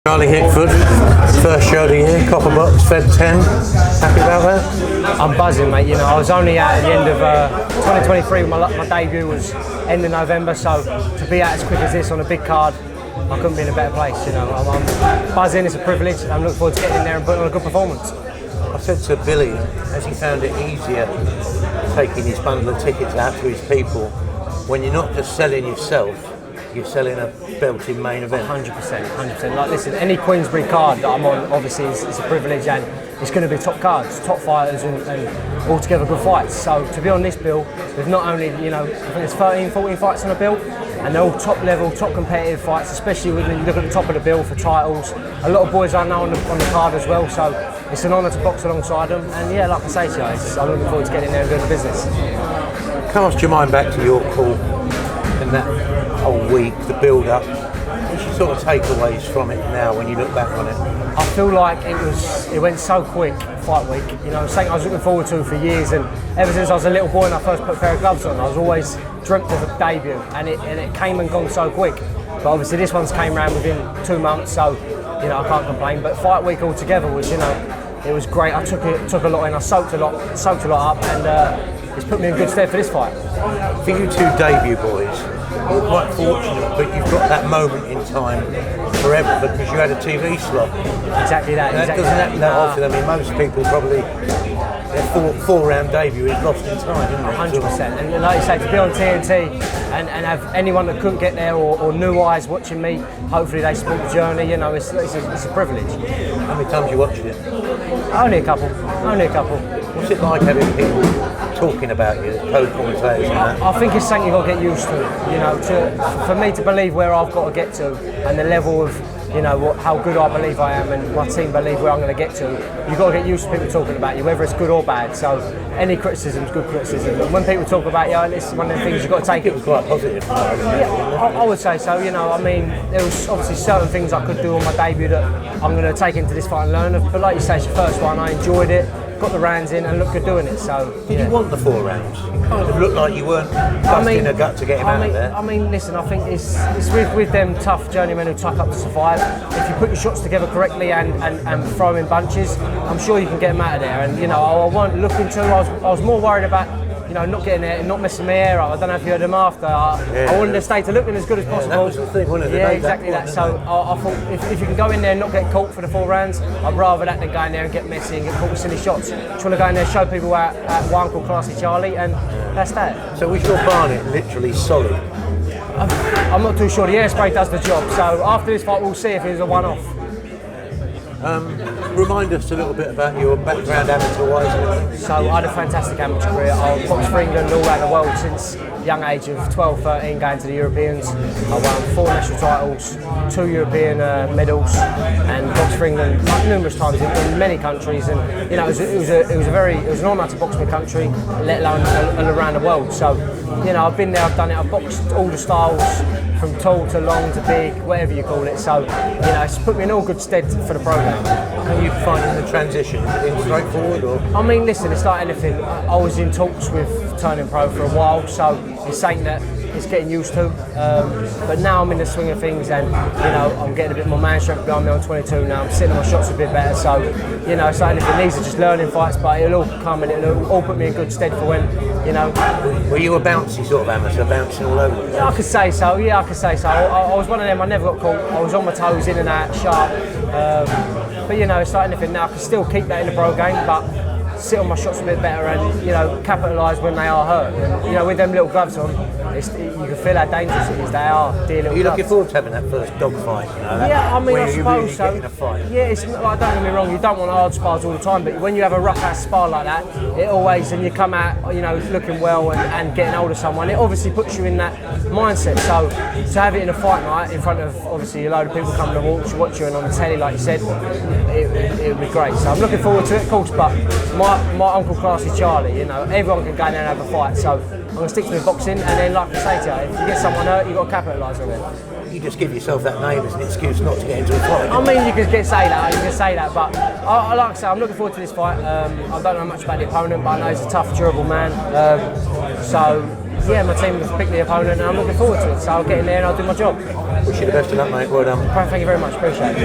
Charlie Hickford, first show of the year, copper box, fed 10. Happy about that? I'm buzzing, mate. You know, I was only out at the end of 2023. My debut was end of November, so to be out as quick as this on a big card, I couldn't be in a better place. You know, I'm buzzing. It's a privilege. I'm looking forward to getting in there and putting on a good performance. I said to Billy, has he found it easier taking his bundle of tickets out to his people when you're not just selling yourself, you're selling a belting main event? 100%, 100%. Like, listen, any Queensbury card that I'm on, obviously, is a privilege, and it's going to be top cards, top fighters, and altogether good fights. So to be on this bill, with not only, you know, I think there's 13, 14 fights on the bill, and they're all top level, top competitive fights, especially when you look at the top of the bill for titles. A lot of boys I know on the card as well, so it's an honour to box alongside them. And yeah, like I say to you, I'm looking forward to getting in there and doing the business. Cast your mind back to your call and that whole week, the build-up. What's your sort of takeaways from it now when you look back on it? I feel like it went so quick, fight week. You know, something I was looking forward to for years, and ever since I was a little boy and I first put a pair of gloves on, I was always dreamt of a debut, and it came and gone so quick. But obviously this one's came around within 2 months, so you know I can't complain. But fight week altogether was, you know, it was great. I took a lot in. I soaked a lot up, and it's put me in good stead for this fight. For you two debut boys, you're quite fortunate, but you've got that moment in time forever because you had a TV slot. Exactly that. That doesn't happen that often. I mean, most people probably, their four-round debut is lost in time, isn't it? 100%. And like you say, to be on TNT and have anyone that couldn't get there or new eyes watching me, hopefully they support the journey. You know, it's a privilege. How many times you watched it? Only a couple. What's it like having people talking about you, co-commentators and that? I think it's something you've got to get used to. You know, for me to believe where I've got to get to and the level of, you know, how good I believe I am and my team believe where I'm going to get to, you've got to get used to people talking about you, whether it's good or bad. So any criticism is good criticism. And when people talk about you, it's one of the things you've got to take it. It was quite positive. Yeah, I would say so. You know, I mean, there was obviously certain things I could do on my debut that I'm going to take into this fight and learn of. But like you say, it's your first one. I enjoyed it. Got the rounds in and looked good doing it. So did you want the 4 rounds? It kind of looked like you weren't busting a gut to get him out of there. I mean, listen, I think it's with them tough journeymen who tuck up to survive. If you put your shots together correctly and throw in bunches, I'm sure you can get them out of there. And you know, I wasn't looking to. I was more worried about, you know, not getting there, not messing my hair up. I don't know if you heard them after. I wanted to stay to looking as good as possible. That was the thing, wasn't it? Yeah, exactly that. So I thought if you can go in there and not get caught for the 4 rounds, I'd rather that than go in there and get messy and get caught with silly shots. Just want to go in there and show people at what Uncle Classy Charlie, and that's that. So was your Barnet literally solid? I'm not too sure. The airspray does the job. So after this fight, we'll see if it was a one-off. Remind us a little bit about your background amateur-wise. So I had a fantastic amateur career. I've boxed for England all around the world since a young age of 12, 13, going to the Europeans. I won 4 national titles, 2 European medals, and boxed for England numerous times in many countries. And you know, it was an honour to box my country, let alone around the world. So you know, I've been there, I've done it. I've boxed all the styles, from tall to long to big, whatever you call it. So, you know, it's put me in all good stead for the programme. How are you finding the transition? Is it straightforward or? I mean, listen, it's like anything. I was in talks with turning pro for a while, so it's something that it's getting used to. But now I'm in the swing of things, and you know, I'm getting a bit more man strength behind me. I'm 22 now. I'm sitting on my shots a bit better. So, you know, it's like anything. These are just learning fights, but it'll all come and it'll all put me in good stead for when, you know. Were you a bouncy sort of amateur, bouncing all over? Yeah, I could say so. Yeah, I could say so. I was one of them. I never got caught. I was on my toes, in and out, sharp. But you know, it's like anything. Now I can still keep that in the pro game, but sit on my shots a bit better and, you know, capitalise when they are hurt. And, you know, with them little gloves on, you can feel how dangerous it is. They are dear little gloves. Are you looking forward to having that first dog fight? You know, yeah, I mean, I suppose really so. In a fight? Yeah, it's not, like, don't get me wrong, you don't want hard spars all the time, but when you have a rough ass spar like that, it always, and you come out, you know, looking well and getting hold of someone, it obviously puts you in that mindset. So to have it in a fight night in front of obviously a load of people coming to watch you and on the telly, like you said, it would be great. So I'm looking forward to it, of course, but my Uncle Classy Charlie, you know, everyone can go in there and have a fight. So I'm going to stick to the boxing, and then, like I say to you, if you get someone hurt, you've got to capitalise on it. You just give yourself that name as an excuse not to get into a fight. I mean, you can say that, but like I say, I'm looking forward to this fight. I don't know much about the opponent, but I know he's a tough, durable man. So yeah, my team has picked the opponent, and I'm looking forward to it. So I'll get in there and I'll do my job. Wish you the best of luck, mate. Well done. Thank you very much. Appreciate it.